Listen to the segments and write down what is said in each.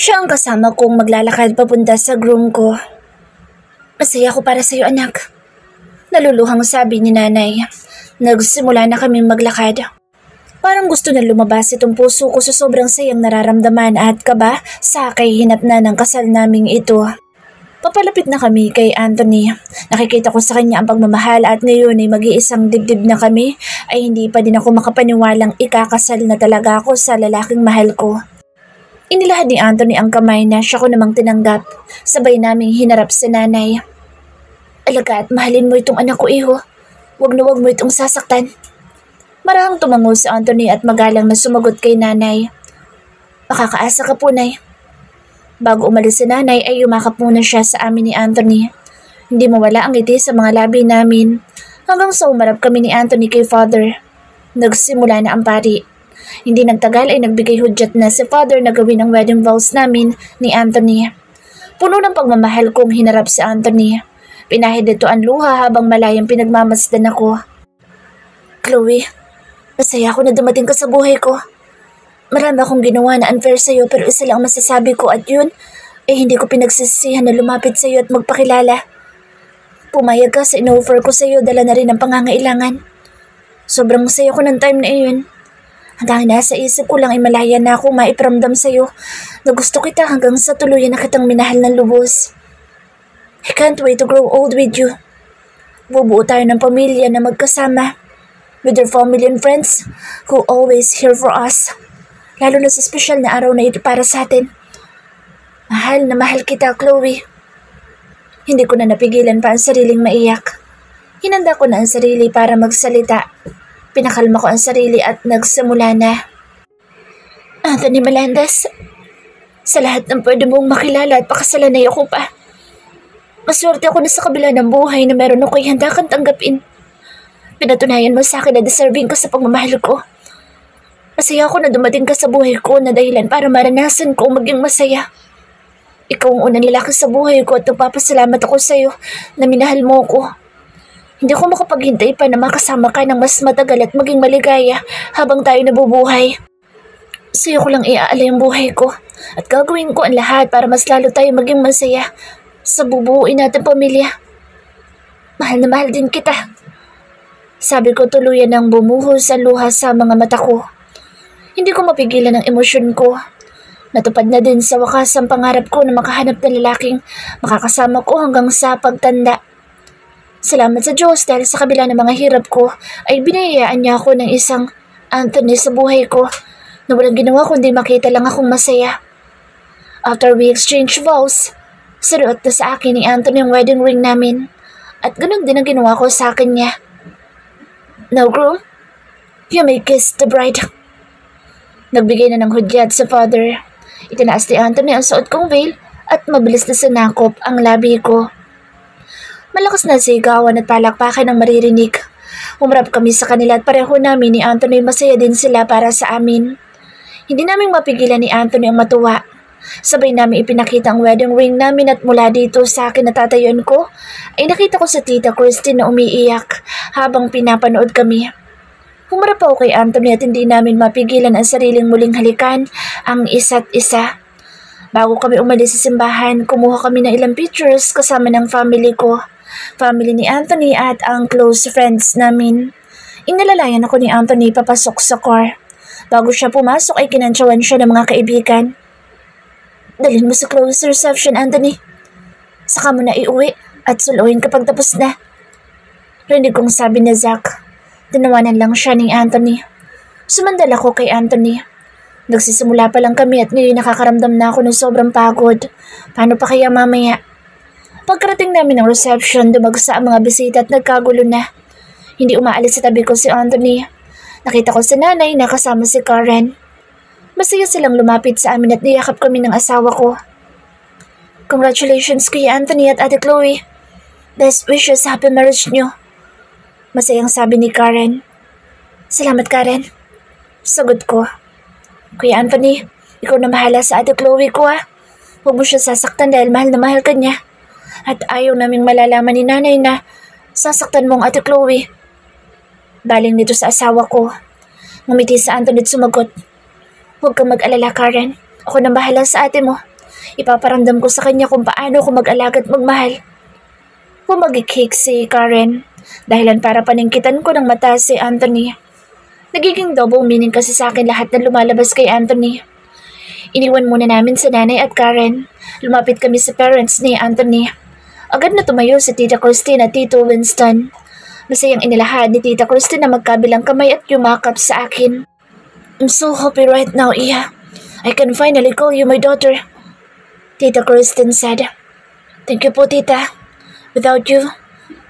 Siya ang kasama kong maglalakad papunta sa groom ko. Masaya ko para sa'yo, anak. Naluluhang sabi ni nanay. Nagsimula na kaming maglakad. Parang gusto na lumabas itong puso ko sa sobrang sayang nararamdaman at kaba sa kahihinat na ng kasal naming ito. Papalapit na kami kay Anthony. Nakikita ko sa kanya ang pagmamahal at ngayon ay mag-iisang dibdib na kami ay hindi pa din ako makapaniwalang ikakasal na talaga ako sa lalaking mahal ko. Inilahad ni Anthony ang kamay na siya ko namang tinanggap. Sabay naming hinarap si nanay. Alaga at mahalin mo itong anak ko, iho. Huwag na huwag mo itong sasaktan. Marahang tumango si Anthony at magalang na sumagot kay nanay. Makakaasa ka po, nay. Bago umalis si nanay ay yumakap muna siya sa amin ni Anthony. Hindi mawala ang ngiti sa mga labi namin hanggang sa umarap kami ni Anthony kay Father. Nagsimula na ang pari. Hindi nagtagal ay nagbigay hudyat na si Father na gawin ang wedding vows namin ni Anthony. Puno ng pagmamahal kong hinarap si Anthony. Pinahid ito ang luha habang malayang pinagmamasdan ako. Chloe, masaya ako na dumating ka sa buhay ko. Marami akong ginawa na unfair sa'yo pero isa lang masasabi ko at yun ay hindi ko pinagsisisihan na lumapit sa'yo at magpakilala. Pumayag ka sa in-offer ko sa'yo, dala na rin ang pangangailangan. Sobrang saya ko ng time na iyon. Hanggang nasa isip ko lang ay malaya na ako maiparamdam sa'yo na gusto kita hanggang sa tuluyan na kitang minahal ng lubos. I can't wait to grow old with you. Bubuo tayo ng pamilya na magkasama with your family and friends who always here for us. Lalo na sa espesyal na araw na ito para sa atin. Mahal na mahal kita, Chloe. Hindi ko na napigilan pa ang sariling maiyak. Hinanda ko na ang sarili para magsalita. Pinakalma ko ang sarili at nagsimula na. Anthony Melendez, sa lahat ng pwede mong makilala at pakasalan ay ako pa. Maswerte ako na sa kabila ng buhay na meron ako'y handa kang tanggapin. Pinatunayan mo sa akin na deserving ka sa pagmamahal ko. Masaya ako na dumating ka sa buhay ko na dahilan para maranasan ko maging masaya. Ikaw ang unang lalaki sa buhay ko at nagpapasalamat ako sa iyo na minahal mo ko. Hindi ako makapaghintay pa na makasama ka ng mas matagal at maging maligaya habang tayo nabubuhay. Sa iyo ko lang iaalay ang buhay ko at gagawin ko ang lahat para mas lalo tayo maging masaya sa bubuuin natin pamilya. Mahal na mahal din kita. Sabi ko tuluyan ng bumuhos ang luha sa mga mata ko. Hindi ko mapigilan ang emosyon ko. Natupad na din sa wakas ang pangarap ko na makahanap ng lalaking makakasama ko hanggang sa pagtanda. Salamat sa Diyos dahil sa kabila ng mga hirap ko ay binayaan niya ako ng isang Anthony sa buhay ko na walang ginawa kundi makita lang akong masaya. After we exchange vows, sinuot na sa akin ni Anthony ang wedding ring namin at ganun din ang ginawa ko sa akin niya. Now, groom, you may kiss the bride. Nagbigay na ng hudyat sa Father. Itinaas ni Anthony ang suot kong veil at mabilis na sinakop ang labi ko. Malakas na sigawan at palakpakan ang maririnig. Umarap kami sa kanila at pareho namin ni Anthony masaya din sila para sa amin. Hindi namin mapigilan ni Anthony ang matuwa. Sabay namin ipinakita ang wedding ring namin at mula dito sa akin na tatayuan ko ay nakita ko sa tita Christine na umiiyak habang pinapanood kami. Humarap ako kay Anthony at hindi namin mapigilan ang sariling muling halikan ang isa't isa. Bago kami umalis sa simbahan, kumuha kami ng ilang pictures kasama ng family ko, family ni Anthony at ang close friends namin. Inalalayan ako ni Anthony papasok sa car. Bago siya pumasok ay kinantsawan siya ng mga kaibigan. Dalhin mo sa close reception, Anthony. Saka mo na iuwi at suluhin kapag tapos na. Rinig kong sabi ni Zach. Tinawanan lang siya ni Anthony. Sumandal ako kay Anthony. Nagsisimula pa lang kami at ngayon nakakaramdam na ako ng sobrang pagod. Paano pa kaya mamaya? Pagkarating namin ng reception, dumagsa ang mga bisita at nagkagulo na. Hindi umaalis sa tabi ko si Anthony. Nakita ko si nanay na kasama si Karen. Masaya silang lumapit sa amin at niyakap kami ng asawa ko. Congratulations Kuya Anthony at Ate Chloe. Best wishes sa happy marriage niyo. Masayang sabi ni Karen. Salamat Karen. Sagot ko. Kuya Anthony, ikaw na bahala sa Ate Chloe ko ha. Huwag mo siya sasaktan dahil mahal na mahal ka niya. At ayaw naming malalaman ni nanay na sasaktan mo ang Ate Chloe. Baling nito sa asawa ko. Ngumiti sa Anthony at sumagot. Huwag kang mag-alala Karen. Ako na bahala sa ate mo. Ipaparamdam ko sa kanya kung paano ko mag-alaga at magmahal. Pumagikik si Karen. Dahilan para paningkitan ko ng mata si Anthony. Nagiging double meaning kasi sa akin lahat na lumalabas kay Anthony. Iniwan muna namin si nanay at Karen. Lumapit kami sa parents ni Anthony. Agad na tumayo si Tita Christine at Tito Winston. Masayang inilahad ni Tita Christine na magkabilang kamay at yumakap sa akin. I'm so happy right now, Iya. I can finally call you my daughter. Tita Christine said. Thank you po, Tita. Without you,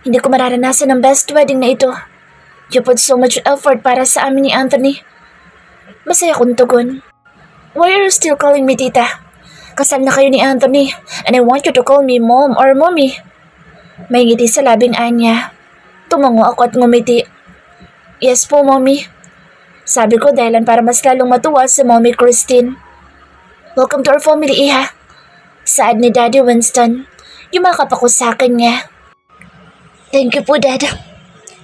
hindi ko mararanasan ang best wedding na ito. You put so much effort para sa amin ni Anthony. Masaya kong tugon. Why are you still calling me Tita? Kasal na kayo ni Anthony and I want you to call me Mom or Mommy. May ngiti sa labing Anya. Tumango ako at ngumiti. Yes po, Mommy. Sabi ko dahilan para mas lalong matuwa si Mommy Christine. Welcome to our family, Iha. Saad ni Daddy Winston. Yumakap ako sa akin niya. Thank you po, Dad.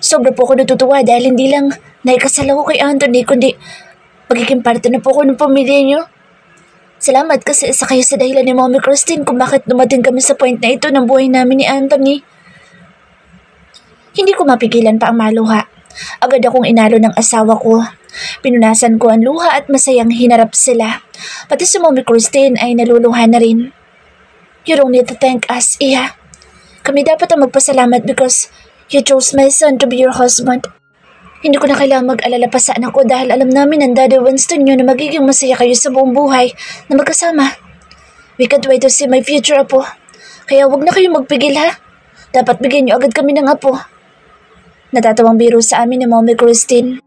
Sobra po ako natutuwa dahil hindi lang naikasal ako kay Anthony kundi magiging parte na po ako ng pamilya niyo. Salamat kasi isa kayo sa dahilan ni Mommy Christine kung bakit dumating kami sa point na ito ng buhay namin ni Anthony. Hindi ko mapigilan pa ang maluha. Agad akong inalo ng asawa ko. Pinunasan ko ang luha at masayang hinarap sila. Pati si Mommy Christine ay naluluha na rin. You don't need to thank us, Iha. Kami dapat ang magpasalamat because you chose my son to be your husband. Hindi ko na kailangang mag-alala pa sa anak ko dahil alam namin ng Daddy Winston nyo na magiging masaya kayo sa buong buhay na magkasama. We can't wait to see my future apo. Kaya wag na kayong magpigil ha. Dapat bigyan nyo agad kami ng apo. Natatawang biro sa amin ni Mommy Christine.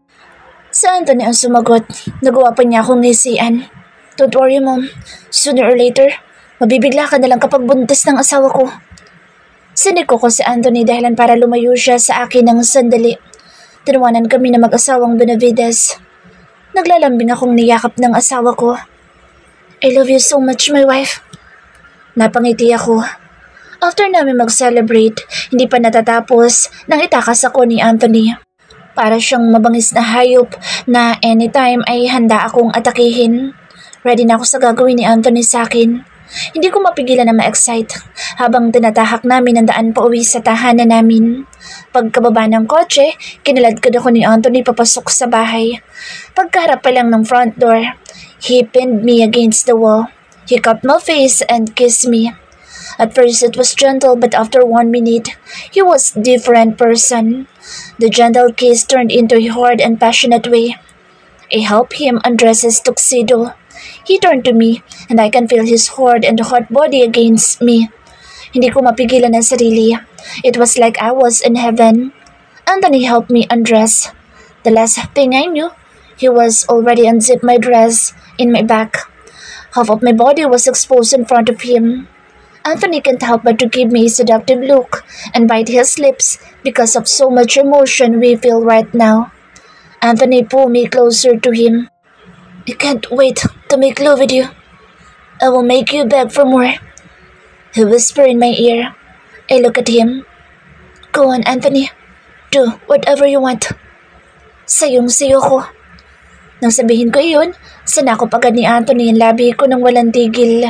Sa Anthony ang sumagot, nagawa pa niya akong ngisian. Don't worry, Mom. Sooner or later, mabibigla ka na lang kapag buntis ng asawa ko. Siniko ko si Anthony dahilan para lumayo siya sa akin ng sandali. Tinawanan kami na mag-asawang Benavides. Naglalambing akong niyakap ng asawa ko. I love you so much, my wife. Napangiti ako. After namin mag-celebrate, hindi pa natatapos nang itakas ako ni Anthony. Para siyang mabangis na hayop na anytime ay handa akong atakihin. Ready na ako sa gagawin ni Anthony sa akin. Hindi ko mapigilan na ma-excite habang tinatahak namin ang daan pauwi sa tahanan namin. Pagkababa ng kotse, kinaladkad ako ni Anthony papasok sa bahay. Pagkaharap pa lang ng front door, he pinned me against the wall. He cupped my face and kissed me. At first it was gentle but after 1 minute, he was a different person. The gentle kiss turned into a hard and passionate way. I helped him undress his tuxedo. He turned to me and I can feel his hard and hot body against me. Hindi ko mapigilan ang sarili. It was like I was in heaven. Anthony helped me undress. The last thing I knew, he was already unzipped my dress in my back. Half of my body was exposed in front of him. Anthony can't help but to give me a seductive look and bite his lips because of so much emotion we feel right now. Anthony pulled me closer to him. I can't wait to make love with you. I will make you beg for more. He whispered in my ear. I look at him. Go on, Anthony. Do whatever you want. Sayong-sayo ko. Nang sabihin ko iyon, sanakop agad ni Anthony ang labi ko nang walang tigil.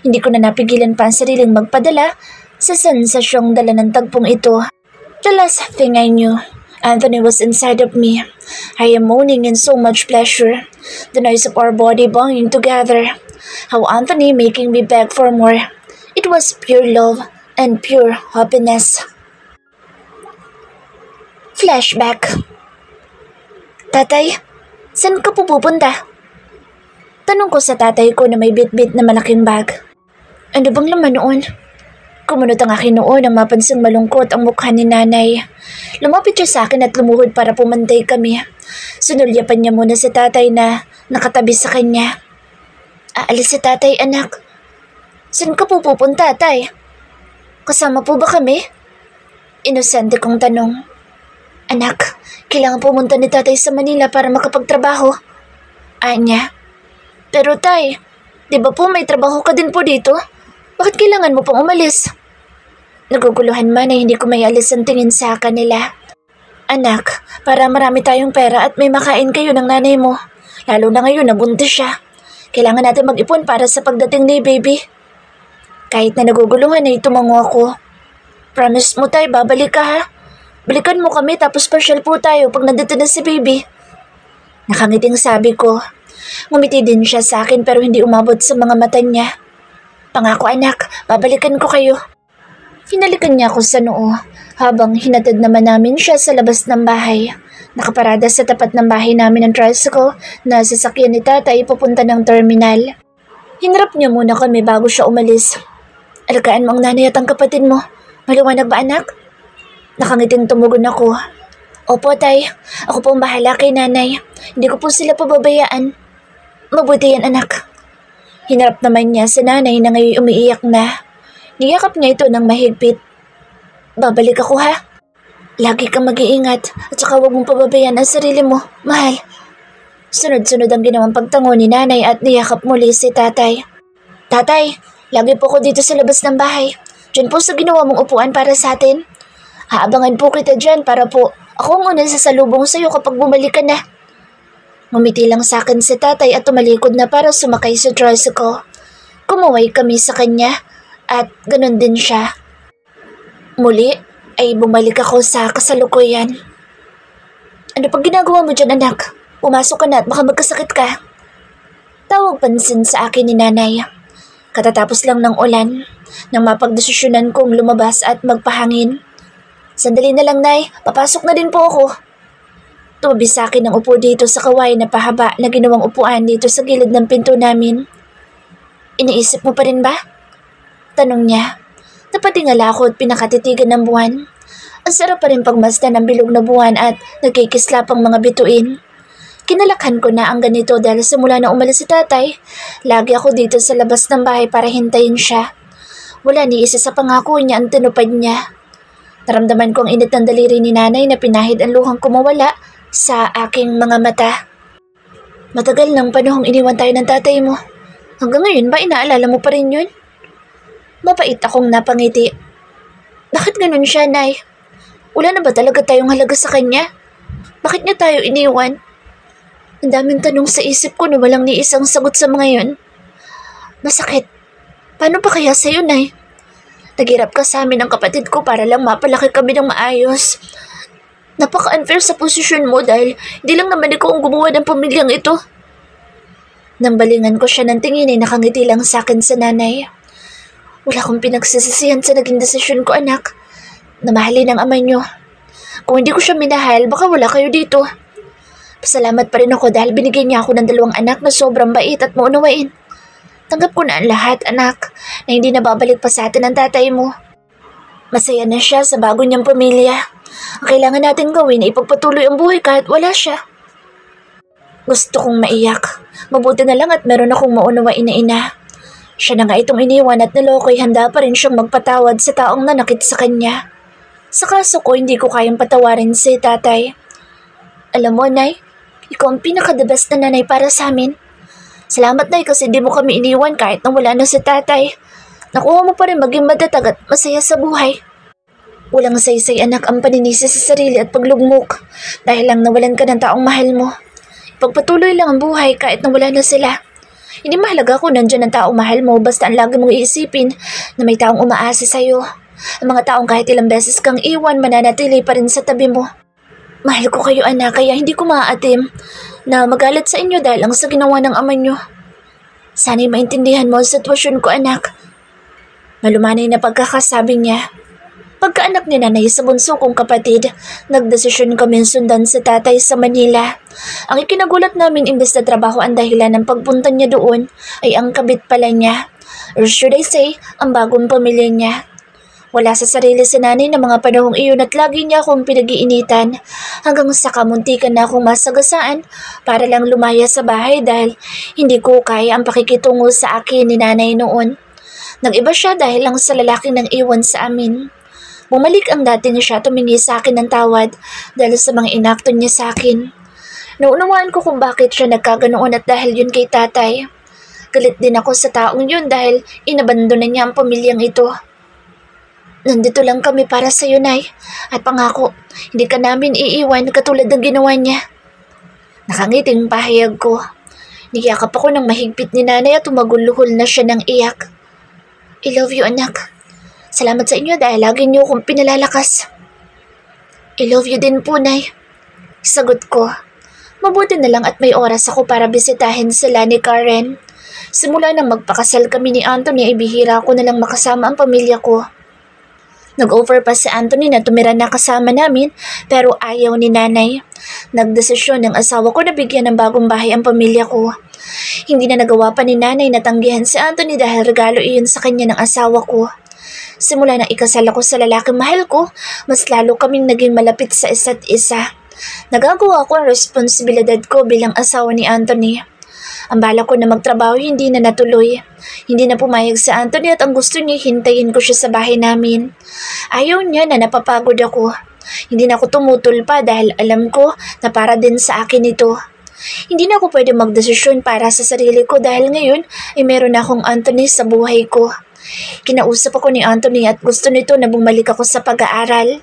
Hindi ko na napigilan pa ang sariling magpadala sa sensasyong dala ng tagpong ito. The last thing I knew, Anthony was inside of me. I am moaning in so much pleasure. The noise of our body banging together. How Anthony making me beg for more. It was pure love and pure happiness. Flashback. Tatay, saan ka pupunta? Tanong ko sa tatay ko na may bit-bit na malaking bag. Ano bang laman noon? Kumunot ang akin noon nang mapansing malungkot ang mukha ni nanay. Lumapit siya sa akin at lumuhod para pumantay kami. Sinulyapan niya muna si tatay na nakatabi sa kanya. Aalis si tatay, anak. Saan ka pupunta, tay? Kasama po ba kami? Inosente kong tanong. Anak, kailangan pumunta ni tatay sa Manila para makapagtrabaho. Anya. Pero tay, di ba po may trabaho ka din po dito? Bakit kailangan mo pang umalis? Naguguluhan man ay hindi ko may alis ang tingin sa kanila. Anak, para marami tayong pera at may makain kayo ng nanay mo. Lalo na ngayon na buntis siya. Kailangan natin mag-ipon para sa pagdating ni baby. Kahit na naguguluhan ay tumango ako. Promise mo tay, babalik ka ha? Balikan mo kami tapos pasyal po tayo pag nandito na si baby. Nakangiting sabi ko. Ngumiti din siya sa akin pero hindi umabot sa mga mata niya. Pangako anak, babalikan ko kayo. Hinalikan niya ako sa noo habang hinatid naman namin siya sa labas ng bahay. Nakaparada sa tapat ng bahay namin ng tricycle na sasakyan ni tatay papunta ng terminal. Hinarap niya muna kami bago siya umalis. Alagaan mo ang nanay at ang kapatid mo. Maliwanag ba anak? Nakangiting tumugon ako. Opo tay, ako po ang bahala kay nanay. Hindi ko po sila pababayaan. Mabuti yan anak. Hinarap naman niya sa nanay na ngayon umiiyak na. Niyakap niya ito ng mahigpit. Babalik ako ha. Lagi kang mag-iingat at saka huwag mong pababayaan ang sarili mo, mahal. Sunod-sunod ang ginawang pagtango ni nanay at niyakap muli si tatay. Tatay, lagi po ako dito sa labas ng bahay. Diyan po sa ginawa mong upuan para sa atin. Aabangan po kita dyan para po ako ang unang sasalubong sa'yo kapag bumalik ka na. Ngumiti lang sa akin si tatay at tumalikod na para sumakay sa tricycle. Kumuway kami sa kanya at ganun din siya. Muli ay bumalik ako sa kasalukuyan. Ano pag ginagawa mo dyan anak? Pumasok ka na at baka magkasakit ka. Tawag pansin sa akin ni nanay. Katatapos lang ng ulan nang mapagdesisyonan kong lumabas at magpahangin. Sandali na lang nay, papasok na din po ako. Tumabi sa akin ang upo dito sa kawayan na pahaba na ginawang upuan dito sa gilid ng pinto namin. Iniisip mo pa rin ba? Tanong niya. Napatingala ako at pinakatitigan ng buwan. Ang sarap pa rin pagmasdan ng bilog na buwan at nagkikislap ang mga bituin. Kinalakhan ko na ang ganito dahil simula na umalis si tatay, lagi ako dito sa labas ng bahay para hintayin siya. Wala ni isa sa pangako niya ang tinupad niya. Naramdaman ko ang init ng daliri ni nanay na pinahid ang luhang kumawala sa aking mga mata. Matagal ng panahong iniwan tayo ng tatay mo. Hanggang ngayon ba inaalala mo pa rin yun? Mapait akong napangiti. Bakit ganun siya, Nay? Wala na ba talaga tayong halaga sa kanya? Bakit niya tayo iniwan? Ang daming tanong sa isip ko na walang ni isang sagot sa mga yun. Masakit. Paano pa kaya sa'yo, Nay? Naghirap ka sa amin ng kapatid ko para lang mapalaki kami ng maayos. Napaka-unfair sa posisyon mo dahil hindi lang naman ikaw ang gumawa ng pamilyang ito. Nang balingan ko siya ng tingin ay nakangiti lang sa akin sa nanay. Wala akong pinagsisisihan sa naging desisyon ko anak. Namahalin ang ama niyo. Kung hindi ko siya minahal, baka wala kayo dito. Pasalamat pa rin ako dahil binigyan niya ako ng 2 anak na sobrang bait at maunawain. Tanggap ko na ang lahat, anak, na hindi nababalik pa sa atin ang tatay mo. Masaya na siya sa bago niyang pamilya. Ang kailangan natin gawin ay ipagpatuloy ang buhay kahit wala siya. Gusto kong maiyak. Mabuti na lang at meron akong maunawain na ina. Siya na nga itong iniwan at naloko'y handa pa rin siyang magpatawad sa taong nanakit sa kanya. Sa kaso ko, hindi ko kayang patawarin si tatay. Alam mo, Nay, ikaw ang pinaka-the best na nanay para sa amin. Salamat, Nay, kasi hindi mo kami iniwan kahit nang wala na si tatay. Nakuha mo pa rin maging matatag at masaya sa buhay. Walang saysay anak ang paninisi sa sarili at paglugmok dahil lang nawalan ka ng taong mahal mo. Ipagpatuloy lang ang buhay kahit nang wala na sila. Hindi mahalaga kung nandyan ang taong mahal mo basta ang lagi mong iisipin na may taong umaasa sa'yo. Ang mga taong kahit ilang beses kang iwan mananatili pa rin sa tabi mo. Mahal ko kayo anak kaya hindi ko maaatim na magalit sa inyo dahil lang sa ginawa ng ama nyo. Sana'y maintindihan mo ang sitwasyon ko anak. Malumanay na pagkakasabi niya. Pagkaanak ni nanay sa bunso kong kapatid, nagdesisyon kami sundan si tatay sa Manila. Ang ikinagulat namin imbes na trabaho ang dahilan ng pagpunta niya doon ay ang kabit pala niya. Or should I say, ang bagong pamilya niya. Wala sa sarili si nanay na mga panahong iyon at lagi niya akong pinag-iinitan hanggang sa kamuntikan na akong masagasaan para lang lumaya sa bahay dahil hindi ko kaya ang pakikitungo sa akin ni nanay noon. Nag-iba siya dahil lang sa lalaking nang iwan sa amin. Bumalik ang dati niya siya tumingi sa akin ng tawad dahil sa mga inakto niya sa akin. Naunawaan ko kung bakit siya nagkaganoon at dahil yun kay tatay. Galit din ako sa taong yun dahil inabandona niya ang pamilyang ito. Nandito lang kami para sa iyo, Nay. At pangako, hindi ka namin iiwan katulad ng ginawa niya. Nakangiting pahayag ko. Niyakap ako ng mahigpit ni nanay at tumaguluhol na siya ng iyak. I love you, anak. Salamat sa inyo dahil lagi niyo akong pinalalakas. I love you din po, Nay. Sagot ko. Mabuti na lang at may oras ako para bisitahin sila ni Karen. Simula nang magpakasal kami ni Anthony ay bihira ko na lang makasama ang pamilya ko. Nag-offer pa si Anthony na tumira na kasama namin pero ayaw ni Nanay. Nagdesisyon ng asawa ko na bigyan ng bagong bahay ang pamilya ko. Hindi na nagawa pa ni Nanay na tanggihan si Anthony dahil regalo iyon sa kanya ng asawa ko. Simula na ikasal ako sa lalaking mahal ko, mas lalo kaming naging malapit sa isa't isa. Nagagawa ko ang responsibilidad ko bilang asawa ni Anthony. Ang bala ko na magtrabaho hindi na natuloy. Hindi na pumayag si Anthony at ang gusto niya hintayin ko siya sa bahay namin. Ayaw niya na napapagod ako. Hindi na ako tumutol pa dahil alam ko na para din sa akin ito. Hindi na ako pwede magdesisyon para sa sarili ko dahil ngayon ay meron na akong Anthony sa buhay ko. Kinausap ako ni Anthony at gusto nito na bumalik ako sa pag-aaral.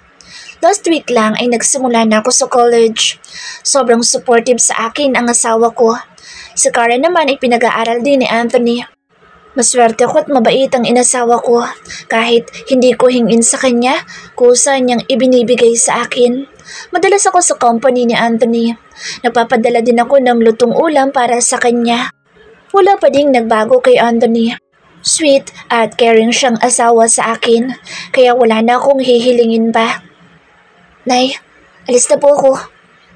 Last week lang ay nagsimula na ako sa college. Sobrang supportive sa akin ang asawa ko. Si Karen naman ay pinag-aaral din ni Anthony. Maswerte ako at mabait ang inasawa ko. Kahit hindi ko hingin sa kanya, kusa niyang ibinibigay sa akin. Madalas ako sa company ni Anthony. Nagpapadala din ako ng lutong ulam para sa kanya. Wala pa ding nagbago kay Anthony. Sweet at caring siyang asawa sa akin, kaya wala na akong hihilingin pa. Nay, alis na po ako.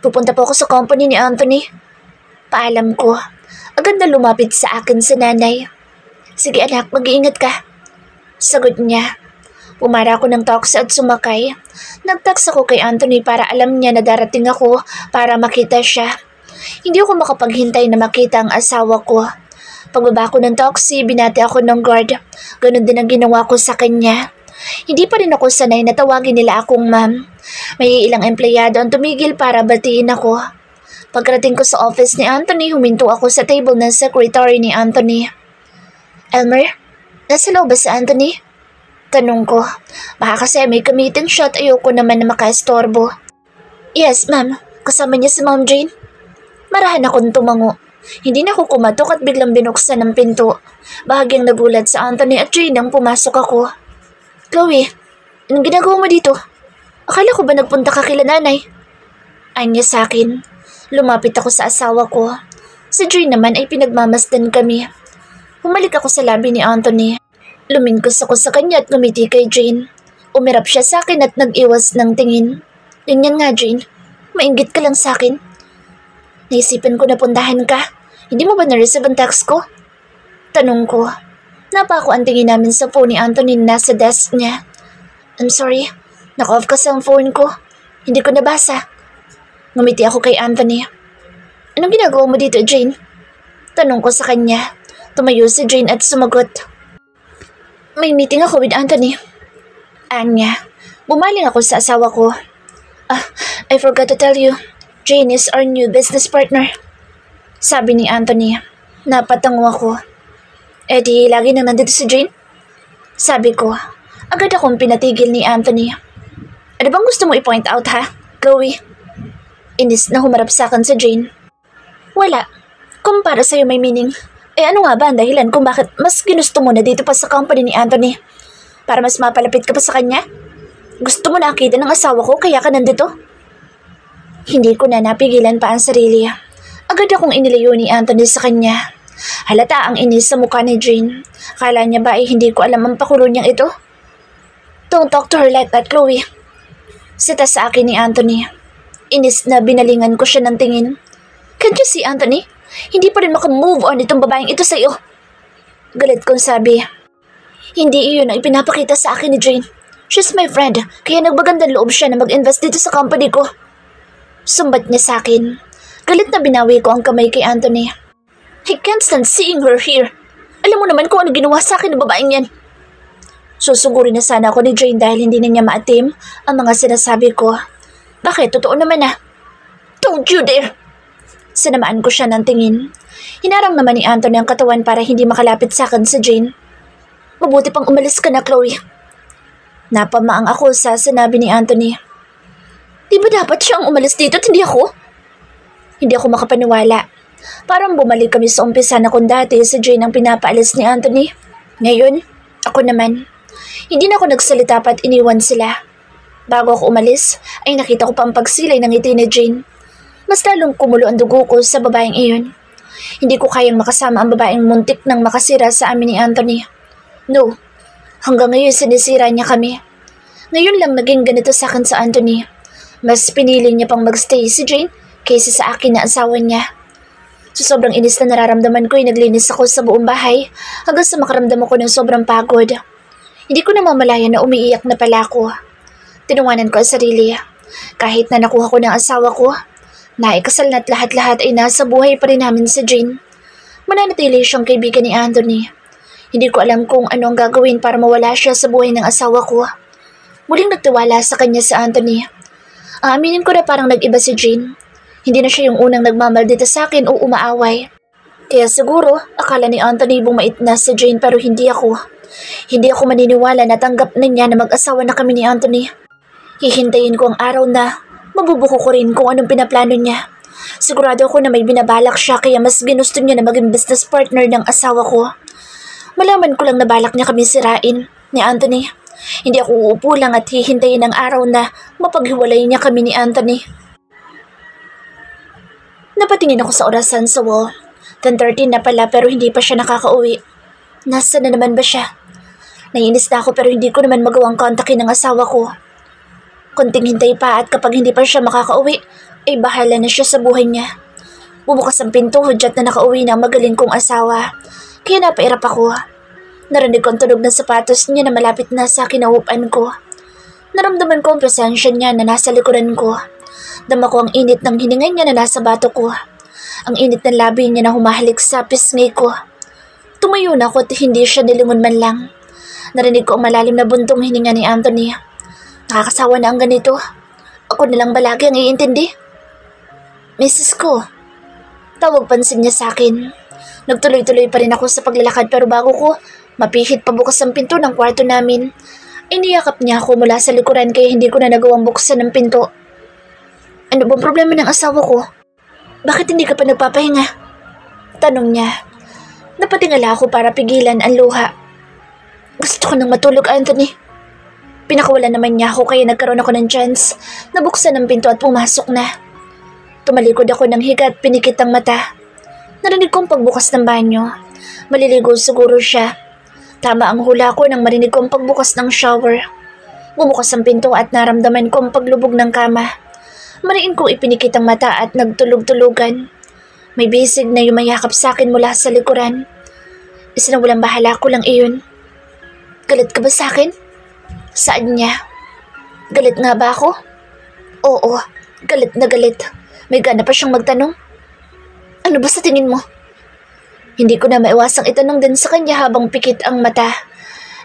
Pupunta po ako sa company ni Anthony. Paalam ko. Agad na lumapit sa akin si Nanay. Sige anak, mag-iingat ka. Sagot niya. Pumara ako ng taxi at sumakay. Nag-text ako kay Anthony para alam niya na darating ako para makita siya. Hindi ako makapaghintay na makita ang asawa ko. Pagbaba ko ng taxi, binati ako ng guard. Ganon din ang ginawa ko sa kanya. Hindi pa rin ako sanay na tawagin nila akong ma'am. May ilang empleyado ang tumigil para batiin ako. Pagdating ko sa office ni Anthony, huminto ako sa table ng secretary ni Anthony. Elmer, nasa loob ba si Anthony? Tanong ko. Baka kasi may kamitin siya at ayoko naman na makaestorbo. Yes, ma'am. Kasama niya si Ma'am Jane. Marahan akong tumango. Hindi na ako kumatok at biglang binuksan ng pinto. Bahagyang nagulat sa Anthony at Jane nang pumasok ako. Chloe, anong ginagawa mo dito? Akala ko ba nagpunta ka kila Nanay? Anya sa akin. Lumapit ako sa asawa ko. Si Jane naman ay pinagmamasdan kami. Humalik ako sa labi ni Anthony. Lumingkos ako sa kanya at ngumiti kay Jane. Umirap siya sa akin at nag-iwas ng tingin. Ganyan nga, Jane. Mainggit ka lang sa akin. Naisipan ko na puntahan ka. Hindi mo ba na-receive ang text ko? Tanong ko. Napako ang tingin namin sa phone ni Anthony na nasa desk niya. I'm sorry. Naka-off kasi ang phone ko. Hindi ko nabasa. Ngumiti ako kay Anthony. Anong ginagawa mo dito, Jane? Tanong ko sa kanya. Tumayo si Jane at sumagot. May meeting ako with Anthony. Anya. Bumaling ako sa asawa ko. I forgot to tell you. Jane is our new business partner. Sabi ni Anthony. Napatango ako. Eh di lagi nang nandito si Jane? Sabi ko. Agad akong pinatigil ni Anthony. Ano bang gusto mo i-point out ha, Chloe? Inis na humarap sa akin si Jane. Wala. Kung para sa'yo may meaning. Eh ano nga ba ang dahilan kung bakit mas ginusto mo na dito pa sa company ni Anthony? Para mas mapalapit ka pa sa kanya? Gusto mo nakita ng asawa ko kaya ka nandito? Hindi ko na napigilan pa ang sarili. Agad akong inilayo ni Anthony sa kanya. Halata ang inis sa mukha ni Jane. Kala niya ba ay hindi ko alam ang pakulo niyang ito? Don't talk to her like that, Chloe. Sita sa akin ni Anthony. Inis na binalingan ko siya ng tingin. Can't you see, Anthony? Hindi pa rin makamove on itong babaeng ito sa iyo. Galit kong sabi. Hindi iyon ang ipinapakita sa akin ni Jane. She's my friend, kaya nagbagandang loob siya na mag-invest dito sa company ko. Sumbat niya sa akin. Galit na binawi ko ang kamay kay Anthony. I can't stand seeing her here. Alam mo naman kung ano ginawa sa akin ng babaeng yan. Susugurin na sana ako ni Jane dahil hindi na niya maatim ang mga sinasabi ko. Bakit? Totoo naman ah. Don't you dare! Sinamaan ko siya ng tingin. Hinarang naman ni Anthony ang katawan para hindi makalapit sa akin si Jane. Mabuti pang umalis ka na, Chloe. Napamaang ako sa sinabi ni Anthony. Di ba dapat siyang umalis dito at hindi ako? Hindi ako makapaniwala. Parang bumalik kami sa umpisa na kung dati si Jane ang pinapaalis ni Anthony. Ngayon, Ako naman, hindi na ako nagsalita pa at iniwan sila. Bago ako umalis, ay nakita ko pa ang pagsilay ng ngiti ni Jane. Mas lalong kumulo ang dugo ko sa babaeng iyon. Hindi ko kayang makasama ang babaeng muntik nang makasira sa amin ni Anthony. No, hanggang ngayon sinisira niya kami. Ngayon lang naging ganito sa akin sa Anthony. Mas pinili niya pang magstay si Jane kaysa sa akin na asawa niya. Sa sobrang inis na nararamdaman ko ay naglinis ako sa buong bahay hanggang sa makaramdam ako ng sobrang pagod. Hindi ko namamalayan na umiiyak na pala ako. Tinunganan ko ang sarili. Kahit na nakuha ko ng asawa ko, naikasal na't lahat-lahat ay nasa buhay pa rin namin si Jane. Mananatili siyang kaibigan ni Anthony. Hindi ko alam kung ano ang gagawin para mawala siya sa buhay ng asawa ko. Muling nagtiwala sa kanya si Anthony. Aaminin ko na parang nag-iba si Jane. Hindi na siya yung unang nagmamaldita sa akin o umaaway. Kaya siguro, akala ni Anthony bumait na si Jane pero hindi ako. Hindi ako maniniwala na tanggap na niya na mag-asawa na kami ni Anthony. Hihintayin ko ang araw na mabubuko ko rin kung anong pinaplano niya. Sigurado ako na may binabalak siya kaya mas ginusto niya na maging business partner ng asawa ko. Malaman ko lang na balak niya kami sirain ni Anthony. Hindi ako uupo lang at hihintayin ang araw na mapaghiwalay niya kami ni Anthony. Napatingin ako sa orasan sa wall. 10:13 na pala pero hindi pa siya nakakauwi. Nasaan na naman ba siya? Naiinis na ako pero hindi ko naman magawang kontakin ng asawa ko. Konting hintay pa at kapag hindi pa siya makakauwi, ay bahala na siya sa buhay niya. Bumukas ang pinto, hudyat na nakauwi na ang magaling kong asawa. Kaya napairap ako. Narinig ko ang tunog ng sapatos niya na malapit na sa kinaupan ko. Naramdaman ko ang presensya niya na nasa likuran ko. Dama ko ang init ng hininga niya na nasa bato ko. Ang init ng labi niya na humahalik sa pisngi ko. Tumayo na ako at hindi siya nilingon man lang. Narinig ko ang malalim na buntong hininga ni Anthony. Nakakasawa na ang ganito. Ako nilang balagi ang iintindi. Mrs. ko. Tawag pansin niya sa akin. Nagtuloy-tuloy pa rin ako sa paglalakad pero bago ko mapihit pabukas ang pinto ng kwarto namin, iniyakap niya ako mula sa likuran kaya hindi ko na nagawang buksan ang pinto. Ano bang problema ng asawa ko? Bakit hindi ka pa nagpapahinga? Tanong niya. Napatingala ako para pigilan ang luha. Gusto ko nang matulog, Anthony. Pinakawalan naman niya ako kaya nagkaroon ako ng chance na buksan ang pinto at pumasok na. Tumalikod ako ng higa at pinikit ang mata. Narinig kong pagbukas ng banyo. Maliligo siguro siya. Tama ang hula ko nang marinig kong pagbukas ng shower. Bumukas ang pinto at naramdaman kong paglubog ng kama. Mariin kong ipinikit ang mata at nagtulog-tulugan. May bisig na yumayakap sa akin mula sa likuran. Isinawalang bahala ko lang iyon. Galit ka ba sa akin? Saan niya? Galit nga ba ako? Oo, galit na galit. May gana pa siyang magtanong. Ano ba sa tingin mo? Hindi ko na maiwasang itanong din sa kanya habang pikit ang mata.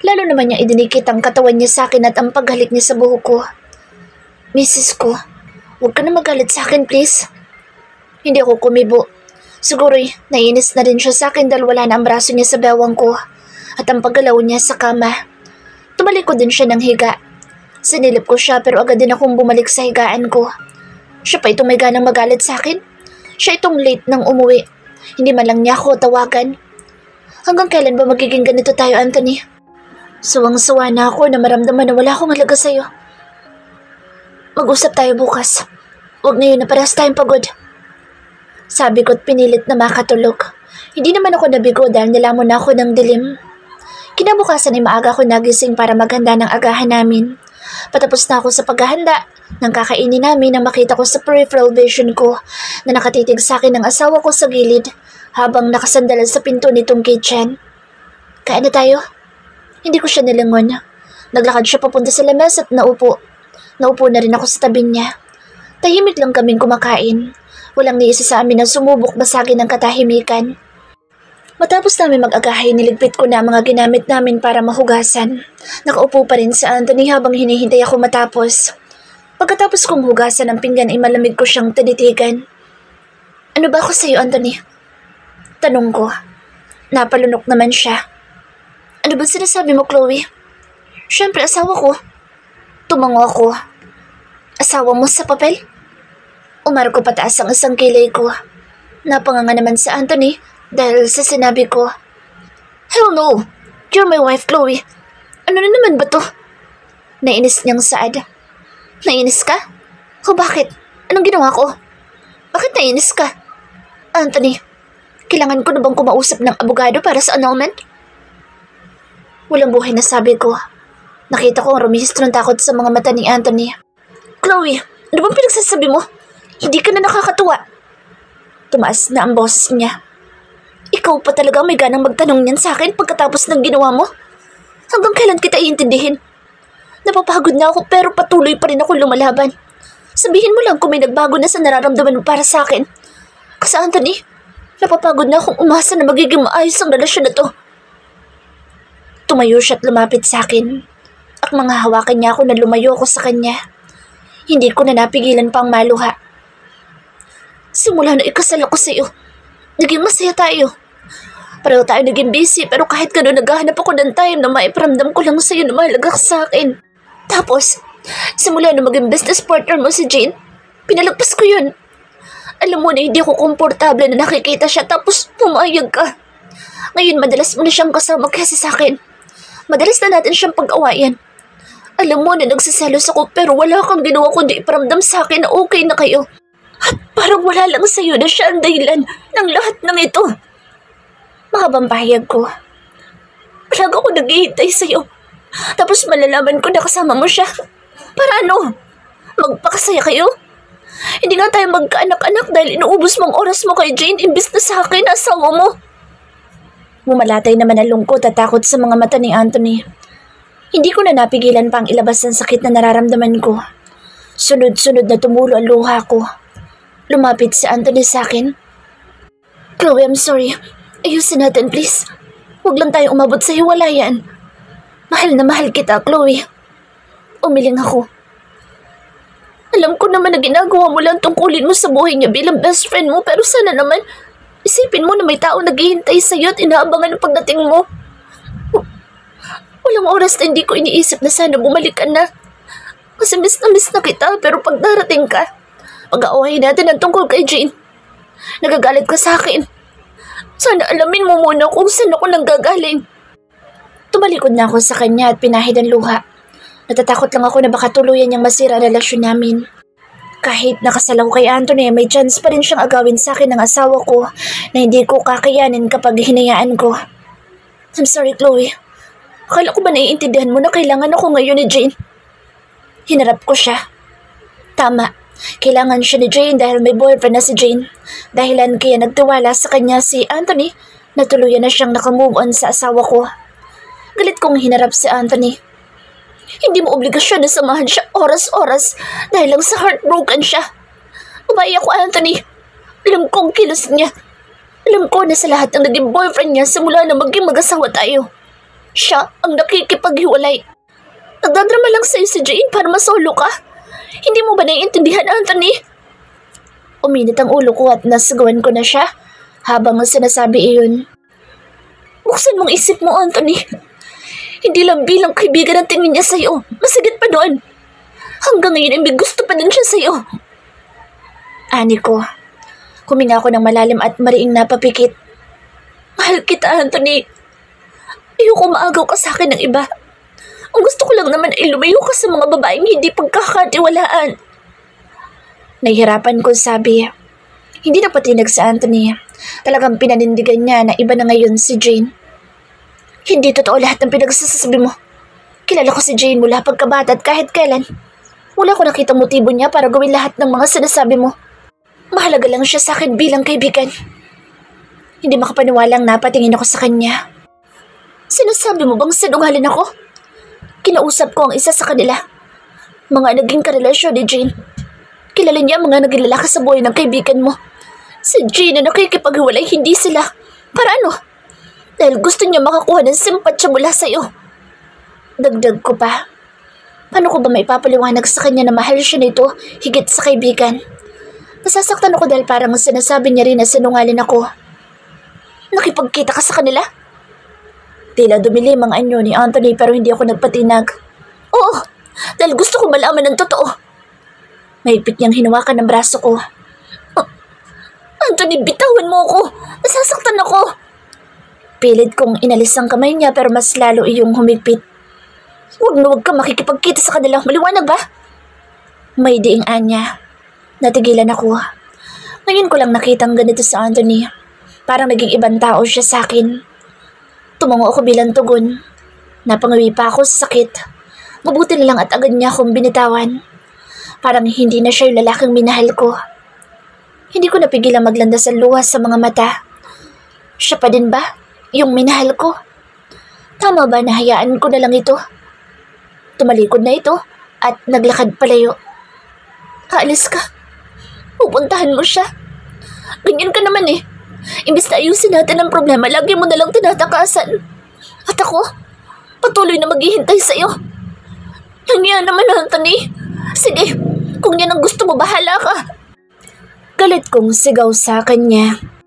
Lalo naman niyang idinikit ang katawan niya sa akin at ang paghalik niya sa buhok ko. Mrs. ko, huwag ka na magalit sa akin please. Hindi ako kumibo. Siguro'y naiinis na rin siya sa akin dahil wala na ang braso niya sa bewang ko at ang paggalaw niya sa kama. Tumalikod din siya ng higa. Sinilip ko siya pero agad din akong bumalik sa higaan ko. Siya pa itong may ganang magalit sa akin. Siya itong late nang umuwi. Hindi man lang niya ako tawagan. Hanggang kailan ba magiging ganito tayo, Anthony? Suwang-suwa na ako na maramdaman na wala akong halaga sa'yo. Mag-usap tayo bukas. Huwag ngayon na parehas tayong pagod. Sabi ko't pinilit na makatulog. Hindi naman ako nabigo dahil nilamon na ako ng dilim. Kinabukasan ay maaga ako nagising para maghanda ng agahan namin. Patapos na ako sa paghahanda nang kakainin namin nang makita ko sa peripheral vision ko na nakatitig sa akin ng asawa ko sa gilid habang nakasandalan sa pinto nitong kitchen. Kain na tayo? Hindi ko siya nilingon. Naglakad siya papunta sa lamesa at naupo. Naupo na rin ako sa tabi niya. Tahimik lang kaming kumakain. Walang niisa sa amin na sumubok basagin ng katahimikan. Matapos namin mag-agahay, niligpit ko na ang mga ginamit namin para mahugasan. Nakaupo pa rin si Anthony habang hinihintay ako matapos. Pagkatapos kong hugasan ang pinggan ay malamig ko siyang tinitigan. Ano ba ako sa'yo, Anthony? Tanong ko. Napalunok naman siya. Ano ba sinasabi mo, Chloe? Siyempre, asawa ko. Tumango ako. Asawa mo sa papel? Umarko pataas ang isang kilay ko. Napanganga naman si Anthony dahil sa sinabi ko. Hell no! You're my wife, Chloe. Ano na naman ba to? Nainis niyang saad. Nainis ka? O bakit? Anong ginawa ko? Bakit nainis ka? Anthony, kailangan ko na bang kumausap ng abogado para sa annulment? Walang buhay na sabi ko. Nakita ko ang rumihistro ng takot sa mga mata ni Anthony. Chloe, ano bang pinagsasabi mo? Hindi ka na nakakatuwa. Tumaas na ang boses niya. Ikaw pa talaga may ganang magtanong niyan sa akin pagkatapos ng ginawa mo? Hanggang kailan kita iintindihin? Napapagod na ako pero patuloy pa rin ako lumalaban. Sabihin mo lang kung may nagbago na sa nararamdaman mo para sa akin. Kasi Anthony, napapagod na akong umasa na magiging maayos ang relasyon na to. Tumayo siya at lumapit sa akin. At mga hawakan niya ako na lumayo ako sa kanya. Hindi ko na napigilan pang maluha. Simula na ikasal ako sa iyo, naging masaya tayo. Pareho tayo naging busy pero kahit gano'n naghahanap ako ng time na maiparamdam ko lang sa iyo na mahalaga ka sa akin. Tapos, simula na maging business partner mo si Jane, pinalagpas ko yun. Alam mo na hindi ako komportable na nakikita siya tapos pumayag ka. Ngayon madalas mo na siyang kasama kasi sa akin. Madalas na natin siyang pag-awayan. Alam mo na nagsiselos ako pero wala kang ginawa kundi iparamdam sa akin na okay na kayo. At parang wala lang sa iyo na siya ang dahilan ng lahat ng ito. Mahabang pahayag ko. Palagi ako naghihintay sa iyo. Tapos malalaman ko na kasama mo siya. Para ano? Magpakasaya kayo? Hindi nga tayo magkaanak-anak dahil inuubos mong oras mo kay Jane imbis na sa akin, asawa mo. Mumalatay naman ang lungkot at takot sa mga mata ni Anthony. Hindi ko na napigilan pang ilabas ang sakit na nararamdaman ko. Sunod-sunod na tumulo ang luha ko. Lumapit si Anthony sa akin. Chloe, I'm sorry. Ayusin natin, please. Huwag lang tayong umabot sa hiwalayan. Mahal na mahal kita, Chloe. Umiling ako. Alam ko naman na ginagawa mo lang tungkulin mo sa buhay niya bilang best friend mo pero sana naman isipin mo na may tao naghihintay sa'yo at inaabangan ang pagdating mo. Walang oras na hindi ko iniisip na sana bumalik ka na. Kasi miss na kita pero pag darating ka, pag-aawahin natin ang tungkol kay Jane. Nagagalit ka sa akin. Sana alamin mo muna kung saan ako nanggagaling. Tumalikod na ako sa kanya at pinahid ang luha. Natatakot lang ako na baka tuluyan niyang masira ang relasyon namin. Kahit nakasal ako kay Anthony, may chance pa rin siyang agawin sa akin ng asawa ko na hindi ko kakayanin kapag hinayaan ko. I'm sorry, Chloe. Akala ko ba naiintindihan mo na kailangan ako ngayon ni Jane? Hinarap ko siya. Tama. Kailangan siya ni Jane dahil may boyfriend na si Jane. Dahilan kaya nagtiwala sa kanya si Anthony na tuluyan na siyang nakamove on sa asawa ko. Galit kong hinarap si Anthony. Hindi mo obligasyon na samahan siya oras-oras dahil lang sa heartbroken siya. Umaya ko, Anthony. Alam kong kilos niya. Alam ko na sa lahat ng naging boyfriend niya simula na maging mag-asawa tayo. Siya ang nakikipaghiwalay. Nagdadrama lang sa'yo si Jane para masolo ka. Hindi mo ba naiintindihan, Anthony? Uminit ang ulo ko at nasagawan ko na siya habang sinasabi iyon. Buksan mong isip mo, Anthony. Hindi lang bilang kaibigan ang tingin niya sa'yo. Masigit pa doon. Hanggang ngayon ay may gusto pa din siya sa'yo. Ani ko. Huminga ako ng malalim at mariing napapikit. Mahal kita, Anthony. Ayoko maagaw ka sa akin ng iba. Ang gusto ko lang naman ay lumayo ka sa mga babaeng hindi pagkakatiwalaan. Nahihirapan ko sabi. Hindi na patinag sa Anthony. Talagang pinanindigan niya na iba na ngayon si Jane. Hindi totoo lahat ng pinagsasabi mo. Kilala ko si Jane mula pagkabata at kahit kailan. Wala ko nakitang motibo niya para gawin lahat ng mga sinasabi mo. Mahalaga lang siya sa akin bilang kaibigan. Hindi makapaniwalang napatingin ako sa kanya. Sinasabi mo bang sinungaling ako? Kinausap ko ang isa sa kanila. Mga naging karelasyon ni Jane. Kilala niya mga naging lalaki sa buhay ng kaibigan mo. Si Jane na nakikipaghiwalay, hindi sila. Para ano? Dahil gusto niya makakuha ng simpatsya mula sa'yo. Dagdag ko pa. Paano ko ba maipapaliwanag sa kanya na mahal siya nito higit sa kaibigan? Nasasaktan ako dahil parang sinasabi niya rin na sinungaling ako. Nakipagkita ka sa kanila? Tila dumilim ang anyo ni Anthony pero hindi ako nagpatinag. Oo, dahil gusto ko malaman ng totoo. Mahigpit niyang hinawakan ng braso ko. Anthony, bitawan mo ako. Nasasaktan ako. Pilit kong inalis ang kamay niya pero mas lalo iyong humigpit. Huwag na huwag ka makikipagkita sa kanila, maliwanag ba? May diing-an niya. Natigilan ako. Ngayon ko lang nakitang ganito sa Anthony. Parang naging ibang tao siya sa akin. Tumango ako bilang tugon. Napangawi pa ako sa sakit. Mabuti na lang at agad niya akong binitawan. Parang hindi na siya yung lalaking minahal ko. Hindi ko napigilang maglandas ang luha sa mga mata. Siya pa din ba yung minahal ko? Tama ba na hayaan ko na lang ito? Tumalikod na ito at naglakad palayo. Aalis ka. Pupuntahan mo siya. Ganyan ka naman eh. Imbis na ayusin natin ang problema, lagi mo nalang tinatakasan. At ako, patuloy na maghihintay sa'yo. Yan naman, Anthony. Sige, kung yan ang gusto mo, bahala ka. Galit kong sigaw sa kanya.